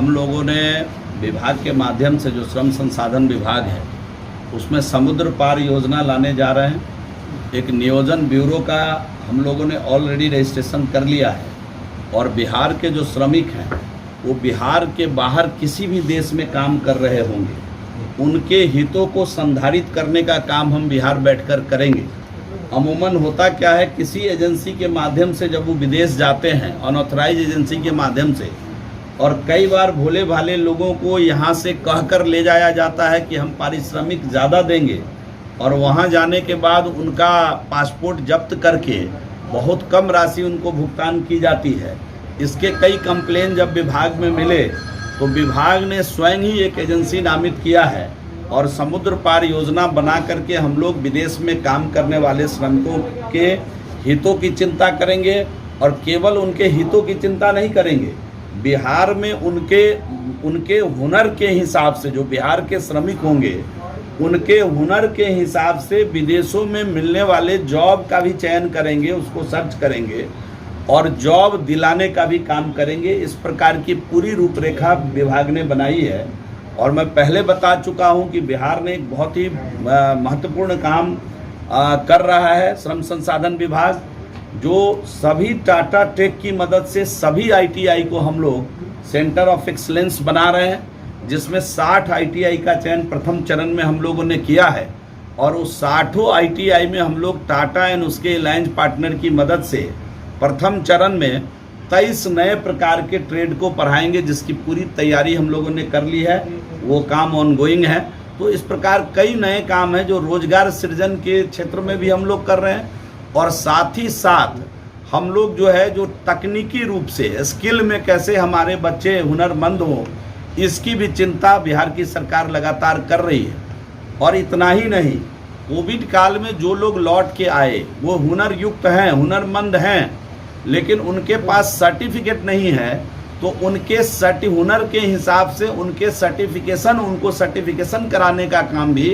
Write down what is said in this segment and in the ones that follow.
हम लोगों ने विभाग के माध्यम से जो श्रम संसाधन विभाग है उसमें समुद्र पार योजना लाने जा रहे हैं। एक नियोजन ब्यूरो का हम लोगों ने ऑलरेडी रजिस्ट्रेशन कर लिया है और बिहार के जो श्रमिक हैं वो बिहार के बाहर किसी भी देश में काम कर रहे होंगे, उनके हितों को संधारित करने का काम हम बिहार बैठकर करेंगे। अमूमन होता क्या है, किसी एजेंसी के माध्यम से जब वो विदेश जाते हैं अनऑथराइज एजेंसी के माध्यम से, और कई बार भोले भाले लोगों को यहाँ से कहकर ले जाया जाता है कि हम पारिश्रमिक ज़्यादा देंगे, और वहाँ जाने के बाद उनका पासपोर्ट जब्त करके बहुत कम राशि उनको भुगतान की जाती है। इसके कई कंप्लेन जब विभाग में मिले तो विभाग ने स्वयं ही एक एजेंसी नामित किया है और समुद्र पार योजना बना करके हम लोग विदेश में काम करने वाले श्रमिकों के हितों की चिंता करेंगे। और केवल उनके हितों की चिंता नहीं करेंगे, बिहार में उनके हुनर के हिसाब से, जो बिहार के श्रमिक होंगे उनके हुनर के हिसाब से विदेशों में मिलने वाले जॉब का भी चयन करेंगे, उसको सर्च करेंगे और जॉब दिलाने का भी काम करेंगे। इस प्रकार की पूरी रूपरेखा विभाग ने बनाई है। और मैं पहले बता चुका हूं कि बिहार ने एक बहुत ही महत्वपूर्ण काम कर रहा है। श्रम संसाधन विभाग जो सभी टाटा टेक की मदद से सभी आईटीआई को हम लोग सेंटर ऑफ एक्सीलेंस बना रहे हैं, जिसमें 60 आईटीआई का चयन प्रथम चरण में हम लोगों ने किया है। और उस 60 आईटीआई में हम लोग टाटा एंड उसके अलायंस पार्टनर की मदद से प्रथम चरण में 23 नए प्रकार के ट्रेड को पढ़ाएंगे, जिसकी पूरी तैयारी हम लोगों ने कर ली है, वो काम ऑनगोइंग है। तो इस प्रकार कई नए काम हैं जो रोजगार सृजन के क्षेत्र में भी हम लोग कर रहे हैं। और साथ ही साथ हम लोग जो है जो तकनीकी रूप से स्किल में कैसे हमारे बच्चे हुनरमंद हों, इसकी भी चिंता बिहार की सरकार लगातार कर रही है। और इतना ही नहीं, कोविड काल में जो लोग लौट के आए वो हुनर युक्त हैं, हुनरमंद हैं, लेकिन उनके पास सर्टिफिकेट नहीं है, तो उनके हुनर के हिसाब से उनको सर्टिफिकेशन कराने का काम भी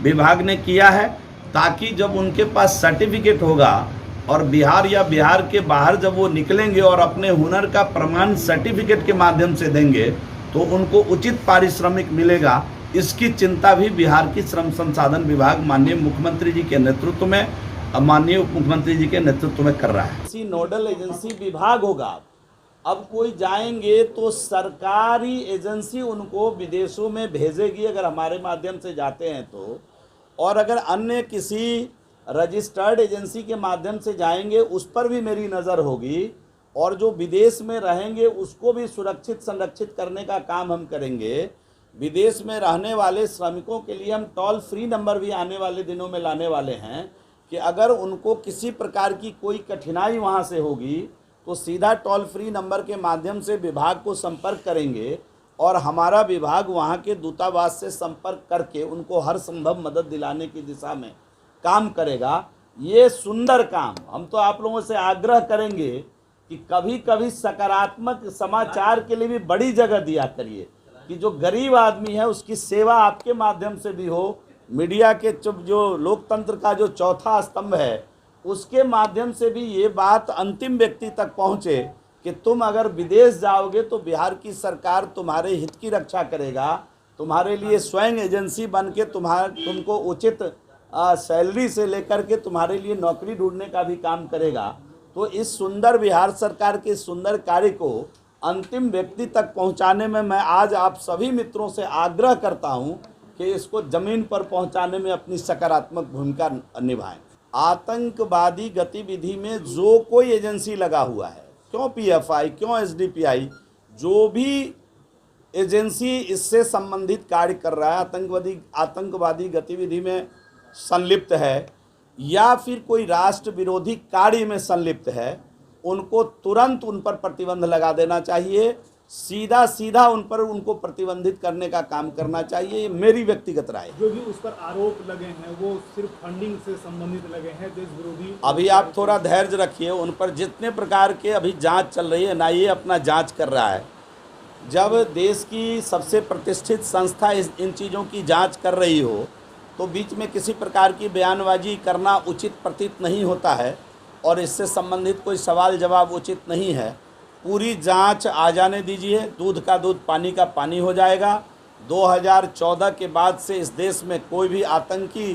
विभाग ने किया है, ताकि जब उनके पास सर्टिफिकेट होगा और बिहार या बिहार के बाहर जब वो निकलेंगे और अपने हुनर का प्रमाण सर्टिफिकेट के माध्यम से देंगे तो उनको उचित पारिश्रमिक मिलेगा। इसकी चिंता भी बिहार की श्रम संसाधन विभाग माननीय मुख्यमंत्री जी के नेतृत्व में कर रहा है। इसी नोडल एजेंसी विभाग होगा। अब कोई जाएंगे तो सरकारी एजेंसी उनको विदेशों में भेजेगी अगर हमारे माध्यम से जाते हैं तो, और अगर अन्य किसी रजिस्टर्ड एजेंसी के माध्यम से जाएंगे उस पर भी मेरी नज़र होगी। और जो विदेश में रहेंगे उसको भी सुरक्षित संरक्षित करने का काम हम करेंगे। विदेश में रहने वाले श्रमिकों के लिए हम टोल फ्री नंबर भी आने वाले दिनों में लाने वाले हैं कि अगर उनको किसी प्रकार की कोई कठिनाई वहाँ से होगी तो सीधा टोल फ्री नंबर के माध्यम से विभाग को संपर्क करेंगे और हमारा विभाग वहाँ के दूतावास से संपर्क करके उनको हर संभव मदद दिलाने की दिशा में काम करेगा। ये सुंदर काम हम तो आप लोगों से आग्रह करेंगे कि कभी कभी सकारात्मक समाचार के लिए भी बड़ी जगह दिया करिए, कि जो गरीब आदमी है उसकी सेवा आपके माध्यम से भी हो। मीडिया के जो लोकतंत्र का जो चौथा स्तंभ है उसके माध्यम से भी ये बात अंतिम व्यक्ति तक पहुँचे कि तुम अगर विदेश जाओगे तो बिहार की सरकार तुम्हारे हित की रक्षा करेगा, तुम्हारे लिए स्वयं एजेंसी बन के तुमको उचित सैलरी से लेकर के तुम्हारे लिए नौकरी ढूंढने का भी काम करेगा। तो इस सुंदर बिहार सरकार के सुंदर कार्य को अंतिम व्यक्ति तक पहुंचाने में मैं आज आप सभी मित्रों से आग्रह करता हूं कि इसको ज़मीन पर पहुंचाने में अपनी सकारात्मक भूमिका निभाएं। आतंकवादी गतिविधि में जो कोई एजेंसी लगा हुआ है, क्यों पीएफआई, क्यों एसडीपीआई, जो भी एजेंसी इससे संबंधित कार्य कर रहा है, आतंकवादी गतिविधि में संलिप्त है या फिर कोई राष्ट्र विरोधी कार्य में संलिप्त है, उनको तुरंत उन पर प्रतिबंध लगा देना चाहिए। सीधा उनको प्रतिबंधित करने का काम करना चाहिए। ये मेरी व्यक्तिगत राय। जो भी उस पर आरोप लगे हैं वो सिर्फ फंडिंग से संबंधित लगे हैं, देश विरोधी। अभी आप थोड़ा धैर्य रखिए, उन पर जितने प्रकार के अभी जांच चल रही है, एनआईए अपना जांच कर रहा है। जब देश की सबसे प्रतिष्ठित संस्था इन चीज़ों की जांच कर रही हो तो बीच में किसी प्रकार की बयानबाजी करना उचित प्रतीत नहीं होता है और इससे संबंधित कोई सवाल जवाब उचित नहीं है। पूरी जांच आ जाने दीजिए, दूध का दूध, पानी का पानी हो जाएगा। 2014 के बाद से इस देश में कोई भी आतंकी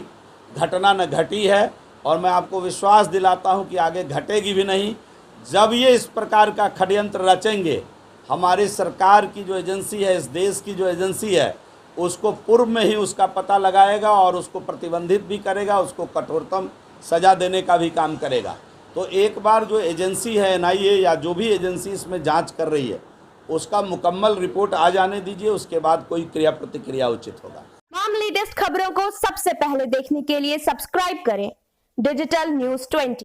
घटना न घटी है और मैं आपको विश्वास दिलाता हूं कि आगे घटेगी भी नहीं। जब ये इस प्रकार का षड्यंत्र रचेंगे, हमारी सरकार की जो एजेंसी है, इस देश की जो एजेंसी है, उसको पूर्व में ही उसका पता लगाएगा और उसको प्रतिबंधित भी करेगा, उसको कठोरतम सज़ा देने का भी काम करेगा। तो एक बार जो एजेंसी है NIA या जो भी एजेंसी इसमें जांच कर रही है, उसका मुकम्मल रिपोर्ट आ जाने दीजिए, उसके बाद कोई क्रिया प्रतिक्रिया उचित होगा। तमाम लेटेस्ट खबरों को सबसे पहले देखने के लिए सब्सक्राइब करें डिजिटल न्यूज़ 20।